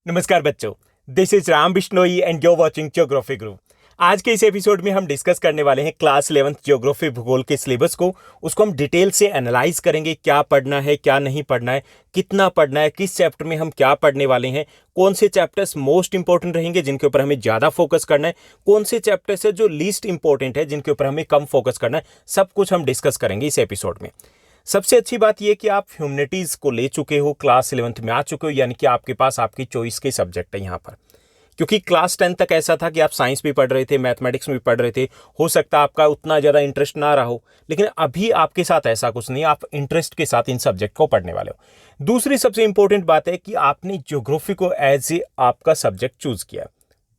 नमस्कार बच्चों, this is Ram Bishnoi and you watching geography group. आज के इस एपिसोड में हम डिस्कस करने वाले हैं क्लास 11th ज्योग्राफी भूगोल के सिलेबस को। उसको हम डिटेल से एनालाइज करेंगे, क्या पढ़ना है क्या नहीं पढ़ना है, कितना पढ़ना है, किस चैप्टर में हम क्या पढ़ने वाले हैं, कौन से चैप्टर्स मोस्ट इंपॉर्टेंट रहेंगे जिनके ऊपर हमें ज़्यादा फोकस करना है, कौन से चैप्टर्स है जो लीस्ट इंपॉर्टेंट है जिनके ऊपर हमें कम फोकस करना है। सब कुछ हम डिस्कस करेंगे इस एपिसोड में। सबसे अच्छी बात यह कि आप ह्यूमैनिटीज को ले चुके हो, क्लास 11th में आ चुके हो, यानी कि आपके पास आपकी चॉइस के सब्जेक्ट है यहाँ पर। क्योंकि क्लास 10 तक ऐसा था कि आप साइंस भी पढ़ रहे थे, मैथमेटिक्स में भी पढ़ रहे थे, हो सकता है आपका उतना ज़्यादा इंटरेस्ट ना रहा हो, लेकिन अभी आपके साथ ऐसा कुछ नहीं, आप इंटरेस्ट के साथ इन सब्जेक्ट को पढ़ने वाले हो। दूसरी सबसे इंपॉर्टेंट बात है कि आपने ज्योग्राफी को एज ए आपका सब्जेक्ट चूज किया।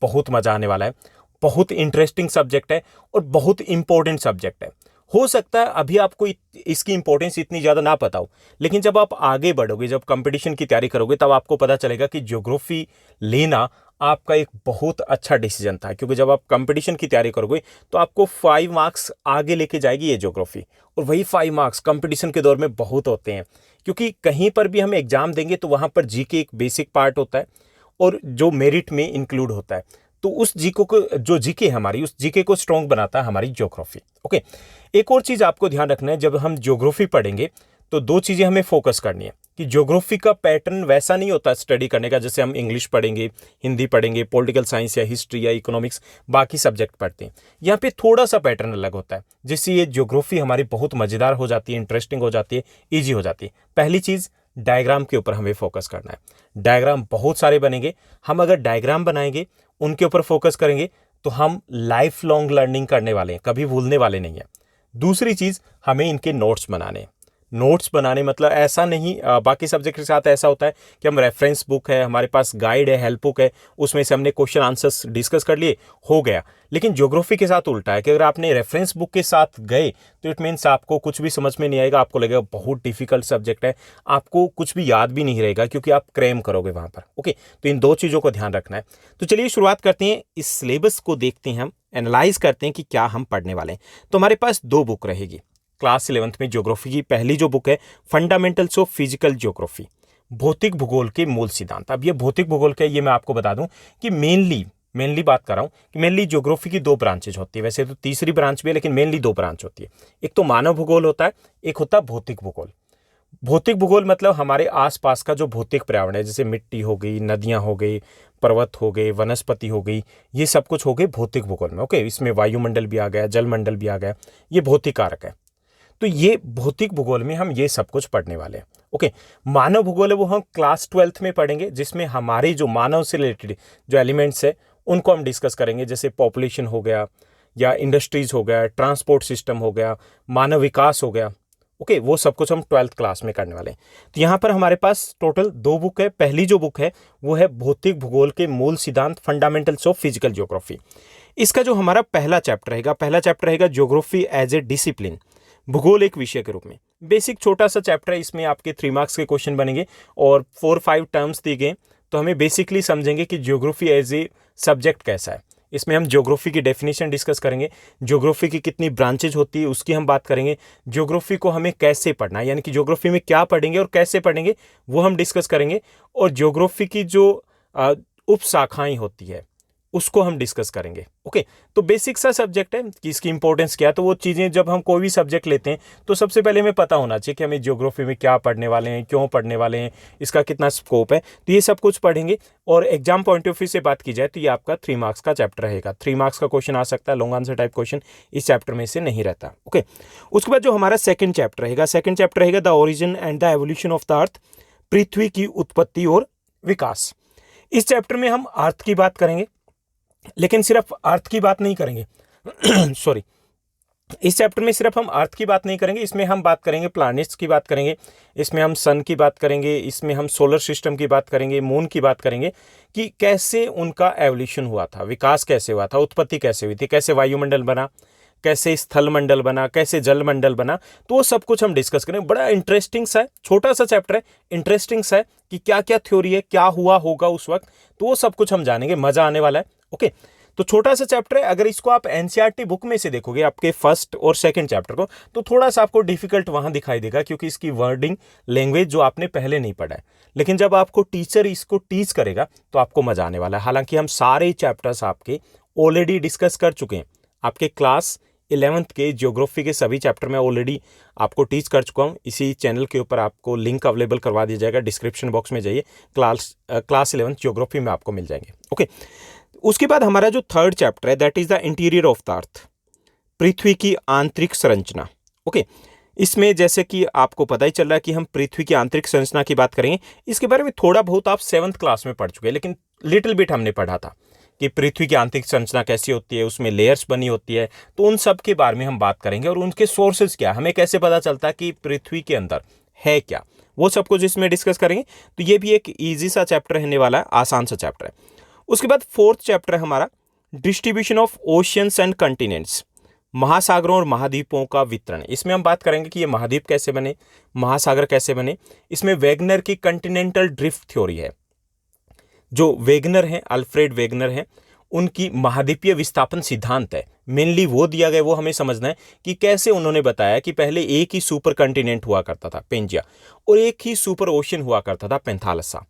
बहुत मजा आने वाला है, बहुत इंटरेस्टिंग सब्जेक्ट है और बहुत इंपॉर्टेंट सब्जेक्ट है। हो सकता है अभी आपको इसकी इंपॉर्टेंस इतनी ज़्यादा ना पता हो, लेकिन जब आप आगे बढ़ोगे, जब कंपटीशन की तैयारी करोगे, तब आपको पता चलेगा कि ज्योग्राफी लेना आपका एक बहुत अच्छा डिसीजन था। क्योंकि जब आप कंपटीशन की तैयारी करोगे तो आपको 5 मार्क्स आगे लेके जाएगी ये ज्योग्राफी, और वही 5 मार्क्स कंपटीशन के दौर में बहुत होते हैं। क्योंकि कहीं पर भी हम एग्जाम देंगे तो वहाँ पर जीके एक बेसिक पार्ट होता है और जो मेरिट में इंक्लूड होता है। तो उस जीके को, जो जीके हमारी, उस जीके को स्ट्रॉन्ग बनाता है हमारी ज्योग्राफी। ओके, एक और चीज़ आपको ध्यान रखना है, जब हम ज्योग्राफी पढ़ेंगे तो 2 चीज़ें हमें फोकस करनी है कि ज्योग्राफी का पैटर्न वैसा नहीं होता स्टडी करने का जैसे हम इंग्लिश पढ़ेंगे, हिंदी पढ़ेंगे, पॉलिटिकल साइंस या हिस्ट्री या इकोनॉमिक्स बाकी सब्जेक्ट पढ़ते हैं। यहाँ पे थोड़ा सा पैटर्न अलग होता है, जिससे ये ज्योग्राफी हमारी बहुत मज़ेदार हो जाती है, इंटरेस्टिंग हो जाती है, ईजी हो जाती है। पहली चीज़, डायग्राम के ऊपर हमें फोकस करना है। डायग्राम बहुत सारे बनेंगे, हम अगर डायग्राम बनाएंगे, उनके ऊपर फोकस करेंगे, तो हम लाइफ लॉन्ग लर्निंग करने वाले हैं, कभी भूलने वाले नहीं हैं। दूसरी चीज़, हमें इनके नोट्स बनाने हैं। नोट्स बनाने मतलब ऐसा नहीं, बाकी सब्जेक्ट के साथ ऐसा होता है कि हम रेफरेंस बुक है, हमारे पास गाइड है, हेल्प बुक है, उसमें से हमने क्वेश्चन आंसर्स डिस्कस कर लिए, हो गया। लेकिन ज्योग्राफी के साथ उल्टा है कि अगर आपने रेफरेंस बुक के साथ गए तो इट मीन्स आपको कुछ भी समझ में नहीं आएगा, आपको लगेगा बहुत डिफिकल्ट सब्जेक्ट है, आपको कुछ भी याद भी नहीं रहेगा क्योंकि आप क्रैम करोगे वहाँ पर। ओके, तो इन 2 चीज़ों को ध्यान रखना है। तो चलिए शुरुआत करते हैं, इस सिलेबस को देखते हैं, हम एनालाइज करते हैं कि क्या हम पढ़ने वाले हैं। तो हमारे पास 2 बुक रहेगी क्लास 11th में ज्योग्राफी की। पहली जो बुक है, फंडामेंटल्स ऑफ फिजिकल ज्योग्राफी, भौतिक भूगोल के मूल सिद्धांत। अब ये भौतिक भूगोल क्या है, ये मैं आपको बता दूं कि मेनली बात कर रहा हूं कि मेनली ज्योग्राफी की 2 ब्रांचेज होती है। वैसे तो तीसरी ब्रांच भी है, लेकिन मेनली 2 ब्रांच होती है। एक तो मानव भूगोल होता है, एक होता है भौतिक भूगोल। भौतिक भूगोल मतलब हमारे आसपास का जो भौतिक पर्यावरण है, जैसे मिट्टी हो गई, नदियां हो गई, पर्वत हो गए, वनस्पति हो गई, ये सब कुछ हो गए भौतिक भूगोल में। ओके, इसमें वायुमंडल भी आ गया, जलमंडल भी आ गया, ये भौतिक कारक है। तो ये भौतिक भूगोल में हम ये सब कुछ पढ़ने वाले हैं। ओके, मानव भूगोल है वो हम क्लास 12th में पढ़ेंगे, जिसमें हमारे जो मानव से रिलेटेड जो एलिमेंट्स है उनको हम डिस्कस करेंगे, जैसे पॉपुलेशन हो गया, या इंडस्ट्रीज हो गया, ट्रांसपोर्ट सिस्टम हो गया, मानव विकास हो गया। ओके, वो सब कुछ हम 12th क्लास में करने वाले हैं। तो यहाँ पर हमारे पास टोटल 2 बुक है। पहली जो बुक है वो है भौतिक भूगोल के मूल सिद्धांत, फंडामेंटल्स ऑफ फिजिकल ज्योग्राफी। इसका जो हमारा पहला चैप्टर रहेगा ज्योग्राफी एज ए डिसिप्लिन, भूगोल एक विषय के रूप में। बेसिक छोटा सा चैप्टर है, इसमें आपके 3 मार्क्स के क्वेश्चन बनेंगे और 4-5 टर्म्स दिए गए। तो हमें बेसिकली समझेंगे कि ज्योग्राफी एज ए सब्जेक्ट कैसा है। इसमें हम ज्योग्राफी की डेफिनेशन डिस्कस करेंगे, ज्योग्राफी की कितनी ब्रांचेज होती है उसकी हम बात करेंगे, ज्योग्राफी को हमें कैसे पढ़ना है, यानी कि ज्योग्राफी में क्या पढ़ेंगे और कैसे पढ़ेंगे वो हम डिस्कस करेंगे। और ज्योग्राफी की जो उप शाखाएं होती है उसको हम डिस्कस करेंगे। ओके, तो बेसिक सा सब्जेक्ट है कि इसकी इंपॉर्टेंस क्या है। तो वो चीज़ें जब हम कोई भी सब्जेक्ट लेते हैं तो सबसे पहले हमें पता होना चाहिए कि हमें ज्योग्राफी में क्या पढ़ने वाले हैं, क्यों पढ़ने वाले हैं, इसका कितना स्कोप है। तो ये सब कुछ पढ़ेंगे। और एग्जाम पॉइंट ऑफ व्यू से बात की जाए तो ये आपका 3 मार्क्स का चैप्टर रहेगा। 3 मार्क्स का क्वेश्चन आ सकता है, लॉन्ग आंसर टाइप क्वेश्चन इस चैप्टर में से नहीं रहता। ओके, उसके बाद जो हमारा सेकेंड चैप्टर रहेगा the origin and the evolution of the earth, पृथ्वी की उत्पत्ति और विकास। इस चैप्टर में हम अर्थ की बात करेंगे, लेकिन सिर्फ अर्थ की बात नहीं करेंगे सॉरी, इस चैप्टर में सिर्फ हम अर्थ की बात नहीं करेंगे, इसमें हम बात करेंगे प्लैनेट्स की बात करेंगे, इसमें हम सन की बात करेंगे, इसमें हम सोलर सिस्टम की बात करेंगे, मून की बात करेंगे कि कैसे उनका एवोल्यूशन हुआ था, विकास कैसे हुआ था, उत्पत्ति कैसे हुई थी, कैसे वायुमंडल बना, कैसे स्थल मंडल बना, कैसे जल मंडल बना। तो वो सब कुछ हम डिस्कस करेंगे। बड़ा इंटरेस्टिंग सा है, छोटा सा चैप्टर है, इंटरेस्टिंग सा है कि क्या क्या थ्योरी है, क्या हुआ होगा उस वक्त, तो वो सब कुछ हम जानेंगे, मजा आने वाला है। ओके, तो छोटा सा चैप्टर है, अगर इसको आप एनसीईआरटी बुक में से देखोगे आपके फर्स्ट और सेकंड चैप्टर को, तो थोड़ा सा आपको डिफिकल्ट वहां दिखाई देगा, क्योंकि इसकी वर्डिंग लैंग्वेज जो आपने पहले नहीं पढ़ा है। लेकिन जब आपको टीचर इसको टीच करेगा तो आपको मजा आने वाला है। हालांकि हम सारे चैप्टर्स आपके ऑलरेडी डिस्कस कर चुके हैं, आपके क्लास 11th के ज्योग्राफी के सभी चैप्टर में ऑलरेडी आपको टीच कर चुका हूँ। इसी चैनल के ऊपर आपको लिंक अवेलेबल करवा दिया जाएगा, डिस्क्रिप्शन बॉक्स में जाइए, क्लास 11th ज्योग्राफी में आपको मिल जाएंगे। ओके, उसके बाद हमारा जो थर्ड चैप्टर है that is the interior of the earth, पृथ्वी की आंतरिक संरचना। ओके, इसमें जैसे कि आपको पता ही चल रहा है कि हम पृथ्वी की आंतरिक संरचना की बात करेंगे। इसके बारे में थोड़ा बहुत आप 7th क्लास में पढ़ चुके हैं, लेकिन लिटिल बिट हमने पढ़ा था कि पृथ्वी की आंतरिक संरचना कैसी होती है, उसमें लेयर्स बनी होती है। तो उन सब के बारे में हम बात करेंगे और उनके सोर्सेज क्या, हमें कैसे पता चलता है कि पृथ्वी के अंदर है क्या, वो सब कुछ इसमें डिस्कस करेंगे। तो ये भी एक ईजी सा चैप्टर रहने वाला है, आसान सा चैप्टर है। उसके बाद फोर्थ चैप्टर है हमारा distribution of oceans and continents, महासागरों और महाद्वीपों का वितरण। इसमें हम बात करेंगे कि ये महाद्वीप कैसे बने, महासागर कैसे बने। इसमें वेगनर की कंटिनेंटल ड्रिफ्ट थ्योरी है, जो वेगनर हैं, अल्फ्रेड वेगनर हैं, उनकी महाद्वीपीय विस्थापन सिद्धांत है। मेनली वो दिया गया, वो हमें समझना है कि कैसे उन्होंने बताया कि पहले एक ही सुपर कंटिनेंट हुआ करता था पेंजिया, और एक ही सुपर ओशन हुआ करता था पेंथालसा।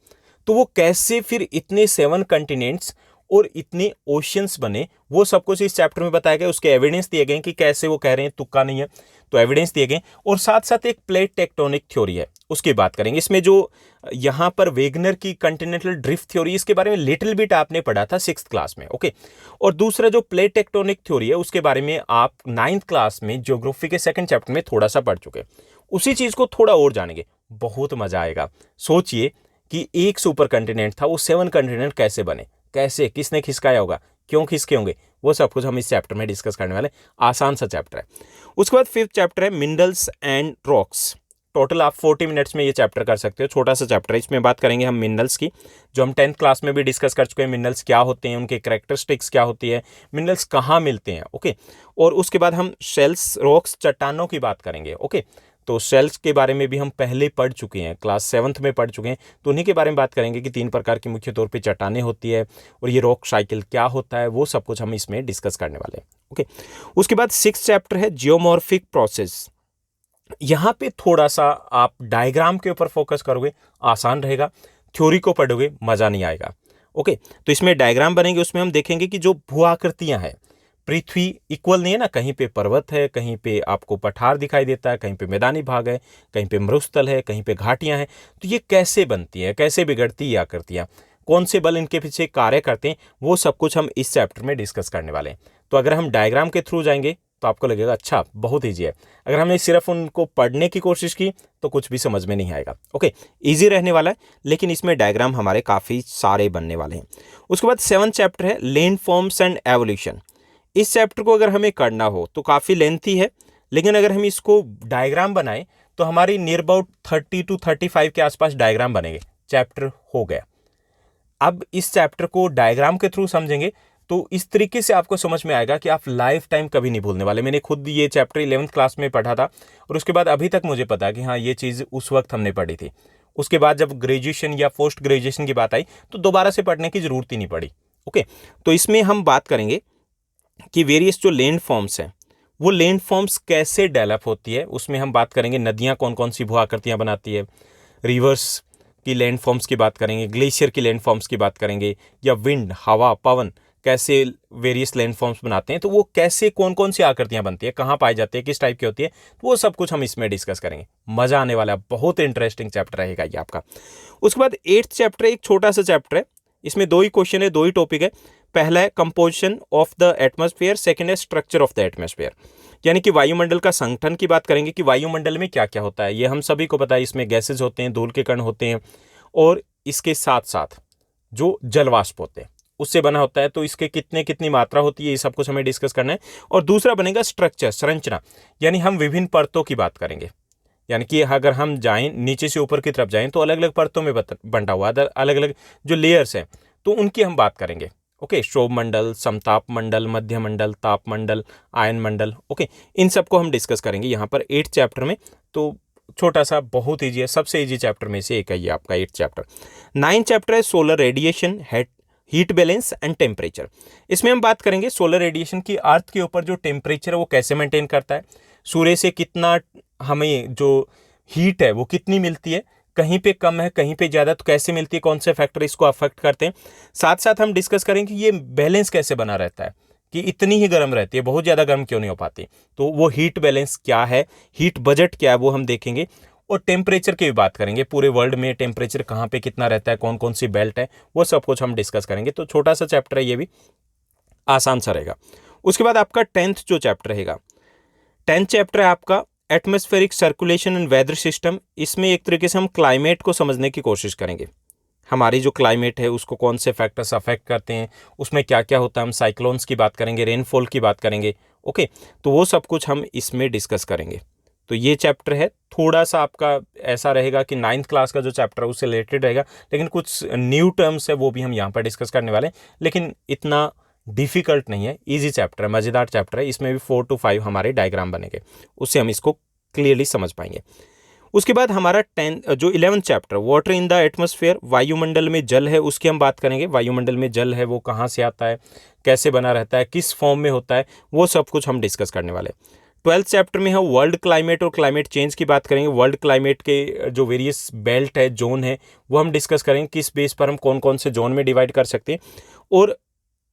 तो वो कैसे फिर इतने 7 कंटिनेंट्स और इतने ओशियंस बने, वो सब कुछ इस चैप्टर में बताया गया। उसके एविडेंस दिए गए कि कैसे वो कह रहे हैं, तुक्का नहीं है, तो एविडेंस दिए गए। और साथ साथ एक प्लेट टेक्टोनिक थ्योरी है, उसकी बात करेंगे। इसमें जो यहाँ पर वेगनर की कंटिनेंटल ड्रिफ्ट थ्योरी, इसके बारे में लिटिल बिट आपने पढ़ा था 6th क्लास में। ओके, और दूसरा जो प्लेट टेक्टोनिक थ्योरी है, उसके बारे में आप 9th क्लास में ज्योग्राफी के 2nd चैप्टर में थोड़ा सा पढ़ चुके हैं। उसी चीज को थोड़ा और जानेंगे, बहुत मजा आएगा। सोचिए कि एक सुपर कंटिनेंट था, वो 7 कंटिनेंट कैसे बने, कैसे, किसने खिसकाया होगा, क्यों खिसके होंगे, वो सब कुछ हम इस चैप्टर में डिस्कस करने वाले। आसान सा चैप्टर है। उसके बाद 5th चैप्टर है मिनरल्स एंड रॉक्स। टोटल आप 40 मिनट्स में ये चैप्टर कर सकते हो, छोटा सा चैप्टर है। इसमें बात करेंगे हम मिनरल्स की, जो हम 10th क्लास में भी डिस्कस कर चुके हैं। मिनरल्स क्या होते हैं, उनके कैरेक्टरिस्टिक्स क्या होती है, मिनरल्स कहाँ मिलते हैं। ओके, और उसके बाद हम शेल्स, रॉक्स, चट्टानों की बात करेंगे। ओके, तो शेल्स के बारे में भी हम पहले पढ़ चुके हैं, क्लास 7th में पढ़ चुके हैं। तो उन्हीं के बारे में बात करेंगे कि 3 प्रकार की मुख्य तौर पे चट्टानें होती है, और ये रॉक साइकिल क्या होता है, वो सब कुछ हम इसमें डिस्कस करने वाले हैं। ओके, उसके बाद 6th चैप्टर है जियोमॉर्फिक प्रोसेस। यहाँ पे थोड़ा सा आप डायग्राम के ऊपर फोकस करोगे, आसान रहेगा। थ्योरी को पढ़ोगे मजा नहीं आएगा। ओके, तो इसमें डायग्राम बनेंगे, उसमें हम देखेंगे कि जो भू आकृतियां हैं, पृथ्वी इक्वल नहीं है ना, कहीं पे पर्वत है, कहीं पे आपको पठार दिखाई देता है, कहीं पे मैदानी भाग है, कहीं पे मरुस्थल है, कहीं पे घाटियां हैं। तो ये कैसे बनती है, कैसे बिगड़ती है आकृतियां, कौन से बल इनके पीछे कार्य करते हैं, वो सब कुछ हम इस चैप्टर में डिस्कस करने वाले हैं। तो अगर हम डायग्राम के थ्रू जाएंगे तो आपको लगेगा अच्छा बहुत ईजी है। अगर हमने सिर्फ उनको पढ़ने की कोशिश की तो कुछ भी समझ में नहीं आएगा। ओके, ईजी रहने वाला है, लेकिन इसमें डायग्राम हमारे काफ़ी सारे बनने वाले हैं। उसके बाद 7th चैप्टर है लैंड फॉर्म्स एंड एवोल्यूशन। इस चैप्टर को अगर हमें करना हो तो काफ़ी लेंथी है, लेकिन अगर हम इसको डायग्राम बनाएं तो हमारी नियर अबाउट 30 to 35 के आसपास डायग्राम बनेंगे, चैप्टर हो गया। अब इस चैप्टर को डायग्राम के थ्रू समझेंगे तो इस तरीके से आपको समझ में आएगा कि आप लाइफ टाइम कभी नहीं भूलने वाले। मैंने खुद ये चैप्टर 11th क्लास में पढ़ा था, और उसके बाद अभी तक मुझे पता है कि हाँ, ये चीज़ उस वक्त हमने पढ़ी थी। उसके बाद जब ग्रेजुएशन या पोस्ट ग्रेजुएशन की बात आई तो दोबारा से पढ़ने की जरूरत ही नहीं पड़ी। ओके, तो इसमें हम बात करेंगे कि वेरियस जो लैंड फॉर्म्स हैं, वो लैंड फॉर्म्स कैसे डेवलप होती है। उसमें हम बात करेंगे नदियाँ कौन कौन सी भू आकृतियाँ बनाती है, रिवर्स की लैंड फॉर्म्स की बात करेंगे, ग्लेशियर की लैंड फॉर्म्स की बात करेंगे, या विंड, हवा, पवन कैसे वेरियस लैंड फॉर्म्स बनाते हैं, तो वो कैसे कौन कौन सी आकृतियां बनती है, कहाँ पाई जाती है, किस टाइप की होती है, तो वो सब कुछ हम इसमें डिस्कस करेंगे। मजा आने वाला है, बहुत इंटरेस्टिंग चैप्टर रहेगा ये आपका। उसके बाद 8th चैप्टर एक छोटा सा चैप्टर है, इसमें 2 ही क्वेश्चन है, 2 ही टॉपिक है। पहला है composition of the atmosphere, second है स्ट्रक्चर ऑफ द एटमॉस्फेयर, यानी कि वायुमंडल का संगठन की बात करेंगे कि वायुमंडल में क्या क्या होता है। ये हम सभी को पता है, इसमें गैसेज होते हैं, धूल के कण होते हैं, और इसके साथ साथ जो जलवाष्प होते हैं उससे बना होता है। तो इसके कितनी मात्रा होती है, ये सब कुछ हमें डिस्कस करना है। और दूसरा बनेगा स्ट्रक्चर, संरचना, यानी हम विभिन्न परतों की बात करेंगे। यानी कि अगर हम जाएं नीचे से ऊपर की तरफ जाएं तो अलग अलग परतों में बंटा हुआ अलग अलग जो लेयर्स हैं, तो उनकी हम बात करेंगे। ओके, शोभ मंडल, समताप मंडल, मध्य मंडल, ताप मंडल, आयन मंडल। ओके, इन सबको हम डिस्कस करेंगे यहाँ पर 8th चैप्टर में। तो छोटा सा, बहुत ईजी है, सबसे ईजी चैप्टर में से एक है ये आपका 8th चैप्टर। 9th चैप्टर है solar radiation, heat balance and temperature. इसमें हम बात करेंगे सोलर रेडिएशन की अर्थ के ऊपर जो टेम्परेचर है वो कैसे मेंटेन करता है, सूर्य से कितना हमें जो हीट है वो कितनी मिलती है, कहीं पे कम है कहीं पे ज़्यादा, तो कैसे मिलती है, कौन से फैक्टर इसको अफेक्ट करते हैं। साथ साथ हम डिस्कस करेंगे कि ये बैलेंस कैसे बना रहता है, कि इतनी ही गर्म रहती है, बहुत ज़्यादा गर्म क्यों नहीं हो पाती, तो वो हीट बैलेंस क्या है, हीट बजट क्या है वो हम देखेंगे। और टेम्परेचर की भी बात करेंगे, पूरे वर्ल्ड में टेम्परेचर कहाँ पे कितना रहता है, कौन कौन सी बेल्ट है, वो सब कुछ हम डिस्कस करेंगे। तो छोटा सा चैप्टर है, ये भी आसान सा रहेगा। उसके बाद आपका 10th जो चैप्टर रहेगा, 10th चैप्टर है आपका atmospheric circulation and weather system. इसमें एक तरीके से हम क्लाइमेट को समझने की कोशिश करेंगे, हमारी जो क्लाइमेट है उसको कौन से फैक्टर्स अफेक्ट करते हैं, उसमें क्या क्या होता है। हम साइक्लोन्स की बात करेंगे, रेनफॉल की बात करेंगे। ओके, तो वो सब कुछ हम इसमें डिस्कस करेंगे। तो ये चैप्टर है, थोड़ा सा आपका ऐसा रहेगा कि 9th क्लास का जो चैप्टर है उससे रिलेटेड रहेगा, लेकिन कुछ न्यू टर्म्स है वो भी हम यहाँ पर डिस्कस करने वाले हैं, लेकिन इतना डिफिकल्ट नहीं है, इजी चैप्टर है, मज़ेदार चैप्टर है। इसमें भी 4 to 5 हमारे डायग्राम बनेंगे, उससे हम इसको क्लियरली समझ पाएंगे। उसके बाद हमारा 11th chapter water in the atmosphere, वायुमंडल में जल है, उसकी हम बात करेंगे। वायुमंडल में जल है वो कहाँ से आता है, कैसे बना रहता है, किस फॉर्म में होता है, वो सब कुछ हम डिस्कस करने वाले हैं। 12th चैप्टर में हम वर्ल्ड क्लाइमेट और क्लाइमेट चेंज की बात करेंगे। वर्ल्ड क्लाइमेट के जो वेरियस बेल्ट है, जोन है, वो हम डिस्कस करेंगे, किस बेस पर हम कौन कौन से जोन में डिवाइड कर सकते हैं। और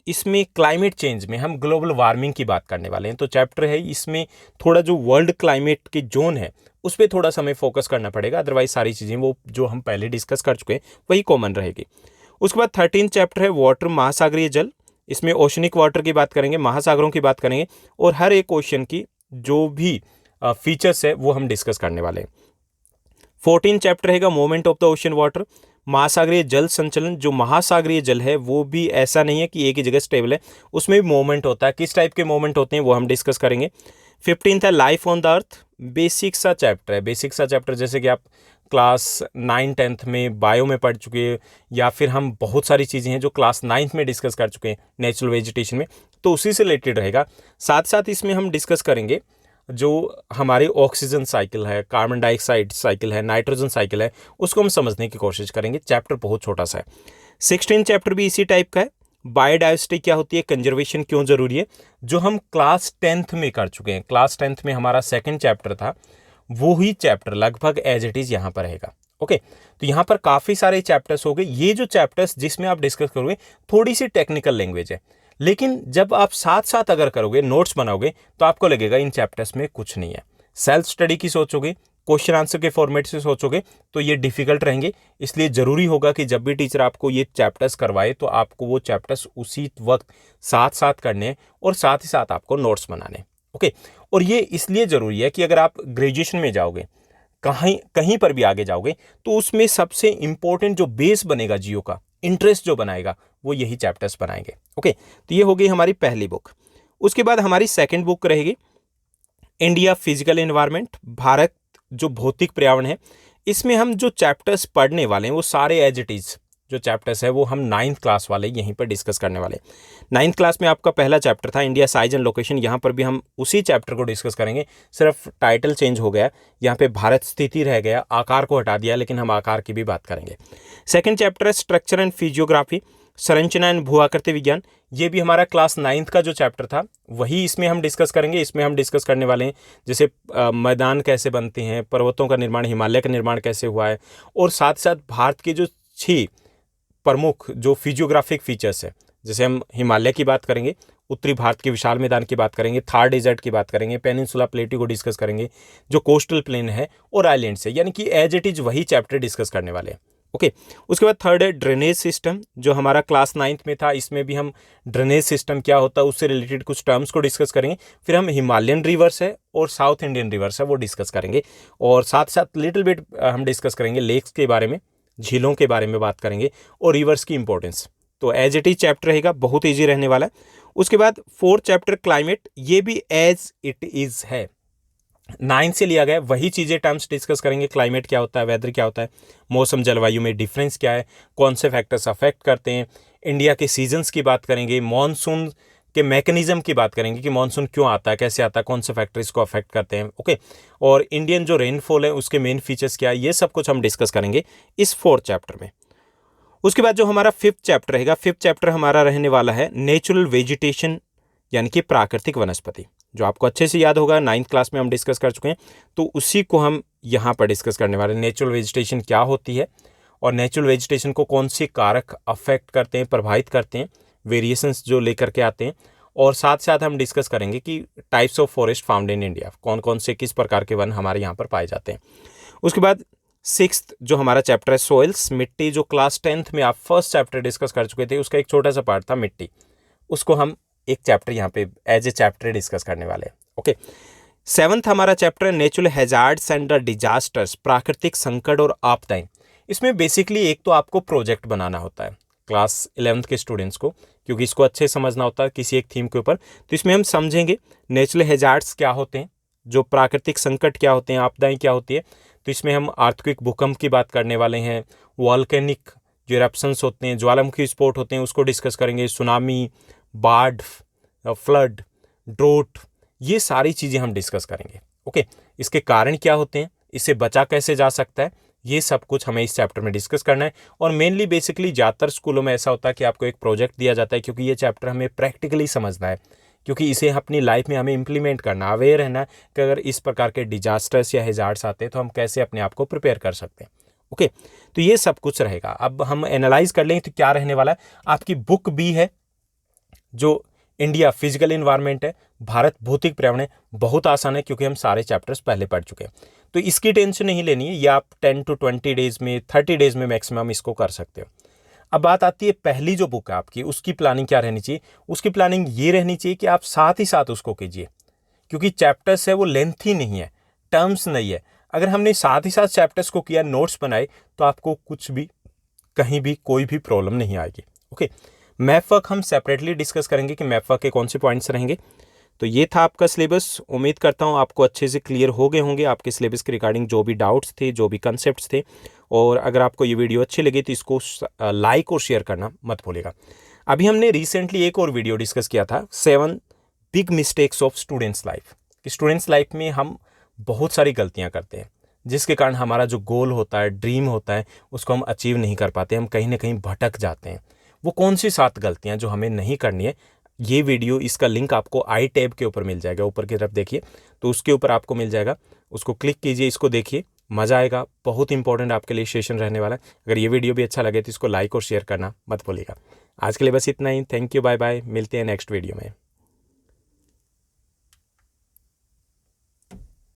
इसमें क्लाइमेट चेंज में हम ग्लोबल वार्मिंग की बात करने वाले हैं। तो चैप्टर है, इसमें थोड़ा जो वर्ल्ड क्लाइमेट के जोन है उस पर थोड़ा सा हमें फोकस करना पड़ेगा, अदरवाइज सारी चीज़ें वो जो हम पहले डिस्कस कर चुके हैं वही कॉमन रहेगी। उसके बाद 13th चैप्टर है वाटर, महासागरीय जल। इसमें ओशनिक वाटर की बात करेंगे, महासागरों की बात करेंगे, और हर एक ओशन की जो भी फीचर्स है वो हम डिस्कस करने वाले हैं। 14th चैप्टर रहेगा movement of the ocean water, महासागरीय जल संचलन। जो महासागरीय जल है वो भी ऐसा नहीं है कि एक ही जगह स्टेबल है, उसमें भी मूवमेंट होता है, किस टाइप के मूवमेंट होते हैं वो हम डिस्कस करेंगे। 15th है life on the earth, basic सा चैप्टर है। बेसिक सा चैप्टर जैसे कि आप क्लास 9 10th में बायो में पढ़ चुके हैं, या फिर हम बहुत सारी चीज़ें हैं जो क्लास 9th में डिस्कस कर चुके हैं नेचुरल वेजिटेशन में, तो उसी से रिलेटेड रहेगा। साथ साथ इसमें हम डिस्कस करेंगे जो हमारे ऑक्सीजन साइकिल है, कार्बन डाइऑक्साइड साइकिल है, नाइट्रोजन साइकिल है, उसको हम समझने की कोशिश करेंगे। चैप्टर बहुत छोटा सा है। 16 चैप्टर भी इसी टाइप का है, बायोडाइवर्सिटी क्या होती है, कंजर्वेशन क्यों जरूरी है, जो हम क्लास 10th में कर चुके हैं। क्लास 10th में हमारा 2nd चैप्टर था, वो ही चैप्टर लगभग एज इट इज़ यहाँ पर रहेगा। ओके, तो यहाँ पर काफ़ी सारे चैप्टर्स हो गए। ये जो चैप्टर्स जिसमें आप डिस्कस करोगे थोड़ी सी टेक्निकल लैंग्वेज है, लेकिन जब आप साथ साथ अगर करोगे, नोट्स बनाओगे, तो आपको लगेगा इन चैप्टर्स में कुछ नहीं है। सेल्फ स्टडी की सोचोगे, क्वेश्चन आंसर के फॉर्मेट से सोचोगे तो ये डिफिकल्ट रहेंगे। इसलिए ज़रूरी होगा कि जब भी टीचर आपको ये चैप्टर्स करवाए तो आपको वो चैप्टर्स उसी वक्त साथ साथ करने और साथ ही साथ आपको नोट्स बनाने। ओके, और ये इसलिए ज़रूरी है कि अगर आप ग्रेजुएशन में जाओगे, कहीं कहीं पर भी आगे जाओगे, तो उसमें सबसे इंपॉर्टेंट जो बेस बनेगा जियो का, इंटरेस्ट जो बनाएगा, वो यही चैप्टर्स बनाएंगे। ओके, तो ये हो गई हमारी पहली बुक। उसके बाद हमारी 2nd बुक रहेगी इंडिया फिजिकल एनवायरनमेंट, भारत जो भौतिक पर्यावरण है। इसमें हम जो चैप्टर्स पढ़ने वाले हैं वो सारे एज इट इज़ जो चैप्टर्स है वो हम 9th क्लास वाले यहीं पर डिस्कस करने वाले हैं। 9th क्लास में आपका पहला चैप्टर था इंडिया साइज एंड लोकेशन, यहाँ पर भी हम उसी चैप्टर को डिस्कस करेंगे, सिर्फ टाइटल चेंज हो गया, यहाँ पे भारत स्थिति रह गया, आकार को हटा दिया, लेकिन हम आकार की भी बात करेंगे। 2nd चैप्टर है स्ट्रक्चर एंड फिजियोग्राफी, संरचना एंड भू आकृति विज्ञान। ये भी हमारा क्लास 9th का जो चैप्टर था वही इसमें हम डिस्कस करेंगे। इसमें हम डिस्कस करने वाले हैं जैसे मैदान कैसे बनते हैं, पर्वतों का निर्माण, हिमालय का निर्माण कैसे हुआ है, और साथ साथ भारत के जो 6 प्रमुख जो फिजियोग्राफिक फीचर्स है, जैसे हम हिमालय की बात करेंगे, उत्तरी भारत के विशाल मैदान की बात करेंगे, थार डेजर्ट की बात करेंगे, पेनिनसुला प्लेटू को डिस्कस करेंगे, जो कोस्टल प्लेन है, और आइलैंड्स है, यानी कि एज इट इज वही चैप्टर डिस्कस करने वाले हैं। ओके, उसके बाद 3rd है ड्रेनेज सिस्टम, जो हमारा क्लास 9th में था। इसमें भी हम ड्रेनेज सिस्टम क्या होता है उससे रिलेटेड कुछ टर्म्स को डिस्कस करेंगे। फिर हम हिमालयन रिवर्स है और साउथ इंडियन रिवर्स है वो डिस्कस करेंगे, और साथ साथ लिटिल बिट हम डिस्कस करेंगे लेक्स के बारे में, झीलों के बारे में बात करेंगे, और रिवर्स की इंपॉर्टेंस। तो एज इट इज चैप्टर रहेगा, बहुत ईजी रहने वाला है। उसके बाद 4th चैप्टर क्लाइमेट, ये भी एज इट इज है, 9th से लिया गया, वही चीज़ें टर्म्स डिस्कस करेंगे। क्लाइमेट क्या होता है, वेदर क्या होता है, मौसम जलवायु में डिफरेंस क्या है, कौन से फैक्टर्स अफेक्ट करते हैं, इंडिया के सीजन्स की बात करेंगे, मॉनसून के मैकेनिज्म की बात करेंगे कि मॉनसून क्यों आता है, कैसे आता है, कौन से फैक्टर इसको अफेक्ट करते हैं। ओके, और इंडियन जो रेनफॉल है उसके मेन फीचर्स क्या है, ये सब कुछ हम डिस्कस करेंगे इस 4th चैप्टर में। उसके बाद जो हमारा 5th चैप्टर रहेगा, 5th चैप्टर हमारा रहने वाला है नेचुरल वेजिटेशन, यानी कि प्राकृतिक वनस्पति, जो आपको अच्छे से याद होगा, 9th क्लास में हम डिस्कस कर चुके हैं। तो उसी को हम यहाँ पर डिस्कस करने वाले हैं। नेचुरल वेजिटेशन क्या होती है और नेचुरल वेजिटेशन को कौन से कारक अफेक्ट करते हैं, प्रभावित करते हैं, वेरिएशंस जो लेकर के आते हैं। और साथ साथ हम डिस्कस करेंगे कि types of forest found in India, कौन कौन से किस प्रकार के वन हमारे यहाँ पर पाए जाते हैं। उसके बाद 6th जो हमारा चैप्टर है सोइल्स, मिट्टी, जो क्लास 10th में आप फर्स्ट चैप्टर डिस्कस कर चुके थे, उसका एक छोटा सा पार्ट था मिट्टी, उसको हम एक चैप्टर यहाँ पे एज ए चैप्टर डिस्कस करने वाले हैं। ओके, 7th हमारा चैप्टर है natural hazards and the disasters, प्राकृतिक संकट और आपदाएं। इसमें बेसिकली एक तो आपको प्रोजेक्ट बनाना होता है क्लास 11th के स्टूडेंट्स को, क्योंकि इसको अच्छे समझना होता है किसी एक थीम के ऊपर। तो इसमें हम समझेंगे नेचुरल हैजार्ड्स क्या होते हैं, जो प्राकृतिक संकट क्या होते हैं, आपदाएं क्या होती है। तो इसमें हम अर्थक्वेक, भूकंप की बात करने वाले हैं, वॉल्केनिक जो इरप्शंस होते हैं, ज्वालामुखी स्फोट होते हैं, उसको डिस्कस करेंगे, सुनामी, बाढ़, फ्लड, ड्रोट, ये सारी चीज़ें हम डिस्कस करेंगे। ओके, इसके कारण क्या होते हैं, इससे बचा कैसे जा सकता है, ये सब कुछ हमें इस चैप्टर में डिस्कस करना है। और मेनली बेसिकली ज़्यादातर स्कूलों में ऐसा होता है कि आपको एक प्रोजेक्ट दिया जाता है, क्योंकि ये चैप्टर हमें प्रैक्टिकली समझना है, क्योंकि इसे अपनी लाइफ में हमें इंप्लीमेंट करना, अवेयर रहना कि अगर इस प्रकार के डिजास्टर्स या हैजार्ड्स आते हैं तो हम कैसे अपने आप को प्रिपेयर कर सकते हैं। ओके, तो ये सब कुछ रहेगा। अब हम एनालाइज कर लेंगे तो क्या रहने वाला है। आपकी बुक भी है जो इंडिया फिजिकल इन्वायरमेंट है, भारत भौतिक पर्यावरण है, बहुत आसान है क्योंकि हम सारे चैप्टर्स पहले पढ़ चुके हैं। तो इसकी टेंशन नहीं लेनी है, ये आप 10 to 20 डेज में, 30 डेज में मैक्सिमम इसको कर सकते हो। अब बात आती है पहली जो बुक है आपकी, उसकी प्लानिंग क्या रहनी चाहिए। उसकी प्लानिंग ये रहनी चाहिए कि आप साथ ही साथ उसको कीजिए, क्योंकि चैप्टर्स है वो लेंथी नहीं है, टर्म्स नहीं है। अगर हमने साथ ही साथ चैप्टर्स को किया, नोट्स बनाए, तो आपको कुछ भी, कहीं भी कोई भी प्रॉब्लम नहीं आएगी। ओके, मैथ वर्क हम सेपरेटली डिस्कस करेंगे कि मैथ वर्क के कौन से पॉइंट्स रहेंगे। तो ये था आपका सिलेबस। उम्मीद करता हूँ आपको अच्छे से क्लियर हो गए होंगे आपके सिलेबस के रिगार्डिंग जो भी डाउट्स थे, जो भी कंसेप्ट्स थे। और अगर आपको ये वीडियो अच्छी लगी तो इसको लाइक और शेयर करना मत भूलिएगा। अभी हमने रिसेंटली एक और वीडियो डिस्कस किया था, 7 big mistakes of students life. कि स्टूडेंट्स लाइफ में हम बहुत सारी गलतियाँ करते हैं, जिसके कारण हमारा जो गोल होता है, ड्रीम होता है, उसको हम अचीव नहीं कर पाते, हम कहीं ना कहीं भटक जाते हैं। वो कौन सी 7 गलतियां जो हमें नहीं करनी है, ये वीडियो, इसका लिंक आपको आई टैब के ऊपर मिल जाएगा, ऊपर की तरफ देखिए, तो उसके ऊपर आपको मिल जाएगा, उसको क्लिक कीजिए, इसको देखिए, मज़ा आएगा। बहुत इंपॉर्टेंट आपके लिए सेशन रहने वाला है। अगर ये वीडियो भी अच्छा लगे तो इसको लाइक और शेयर करना मत भूलिएगा। आज के लिए बस इतना ही। थैंक यू, बाय बाय, मिलते हैं नेक्स्ट वीडियो में।